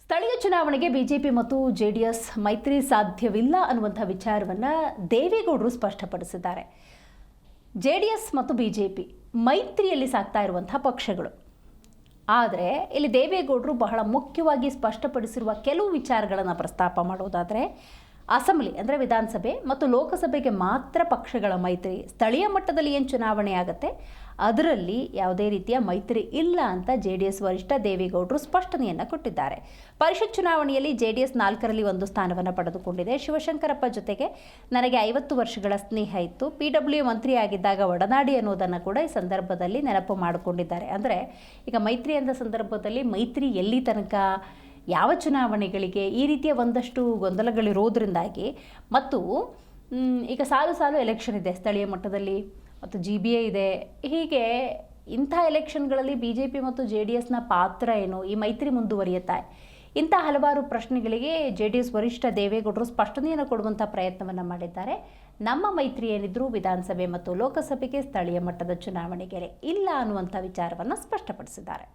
ಸ್ಥಳೀಯ ಚುನಾವಣೆಗೆ ಬಿಜೆಪಿ ಮತ್ತು ಜೆಡಿಎಸ್ ಮೈತ್ರಿ ಸಾಧ್ಯವಿಲ್ಲ ಅನ್ನುವಂಥ ವಿಚಾರವನ್ನು ದೇವೇಗೌಡರು ಸ್ಪಷ್ಟಪಡಿಸಿದ್ದಾರೆ. ಜೆಡಿಎಸ್ ಮತ್ತು ಬಿಜೆಪಿ ಮೈತ್ರಿಯಲ್ಲಿ ಸಾಗ್ತಾ ಇರುವಂಥ ಪಕ್ಷಗಳು. ಆದರೆ ಇಲ್ಲಿ ದೇವೇಗೌಡರು ಬಹಳ ಮುಖ್ಯವಾಗಿ ಸ್ಪಷ್ಟಪಡಿಸಿರುವ ಕೆಲವು ವಿಚಾರಗಳನ್ನು ಪ್ರಸ್ತಾಪ ಮಾಡೋದಾದರೆ, ಅಸೆಂಬ್ಲಿ ಅಂದರೆ ವಿಧಾನಸಭೆ ಮತ್ತು ಲೋಕಸಭೆಗೆ ಮಾತ್ರ ಪಕ್ಷಗಳ ಮೈತ್ರಿ, ಸ್ಥಳೀಯ ಮಟ್ಟದಲ್ಲಿ ಏನು ಚುನಾವಣೆ ಆಗುತ್ತೆ ಅದರಲ್ಲಿ ಯಾವುದೇ ರೀತಿಯ ಮೈತ್ರಿ ಇಲ್ಲ ಅಂತ ಜೆಡಿಎಸ್ ವರಿಷ್ಠ ದೇವೇಗೌಡರು ಸ್ಪಷ್ಟನೆಯನ್ನು ಕೊಟ್ಟಿದ್ದಾರೆ. ಪರಿಷತ್ ಚುನಾವಣೆಯಲ್ಲಿ ಜೆಡಿಎಸ್ 4ರಲ್ಲಿ 1 ಸ್ಥಾನವನ್ನು ಪಡೆದುಕೊಂಡಿದೆ. ಶಿವಶಂಕರಪ್ಪ ಜೊತೆಗೆ ನನಗೆ 50 ವರ್ಷಗಳ ಸ್ನೇಹ ಇತ್ತು. PW ಮಂತ್ರಿಯಾಗಿದ್ದಾಗ ಒಡನಾಡಿ ಅನ್ನೋದನ್ನು ಕೂಡ ಈ ಸಂದರ್ಭದಲ್ಲಿ ನೆನಪು ಮಾಡಿಕೊಂಡಿದ್ದಾರೆ. ಅಂದರೆ ಈಗ ಮೈತ್ರಿ ಅಂದ ಸಂದರ್ಭದಲ್ಲಿ ಮೈತ್ರಿ ಎಲ್ಲಿ ತನಕ, ಯಾವ ಚುನಾವಣೆಗಳಿಗೆ, ಈ ರೀತಿಯ ಒಂದಷ್ಟು ಗೊಂದಲಗಳಿರೋದ್ರಿಂದಾಗಿ, ಮತ್ತು ಈಗ ಸಾಲು ಎಲೆಕ್ಷನ್ ಇದೆ ಸ್ಥಳೀಯ ಮಟ್ಟದಲ್ಲಿ, ಮತ್ತು GBA ಇದೆ. ಹೀಗೆ ಇಂಥ ಎಲೆಕ್ಷನ್ಗಳಲ್ಲಿ BJP ಮತ್ತು JDSನ ಪಾತ್ರ ಏನು, ಈ ಮೈತ್ರಿ ಮುಂದುವರಿಯುತ್ತಾ, ಇಂಥ ಹಲವಾರು ಪ್ರಶ್ನೆಗಳಿಗೆ JDS ವರಿಷ್ಠ ದೇವೇಗೌಡರು ಸ್ಪಷ್ಟನೆಯನ್ನು ಕೊಡುವಂಥ ಪ್ರಯತ್ನವನ್ನು ಮಾಡಿದ್ದಾರೆ. ನಮ್ಮ ಮೈತ್ರಿ ಏನಿದ್ರು ವಿಧಾನಸಭೆ ಮತ್ತು ಲೋಕಸಭೆಗೆ, ಸ್ಥಳೀಯ ಮಟ್ಟದ ಚುನಾವಣೆಗೆ ಇಲ್ಲ ಅನ್ನುವಂಥ ವಿಚಾರವನ್ನು ಸ್ಪಷ್ಟಪಡಿಸಿದ್ದಾರೆ.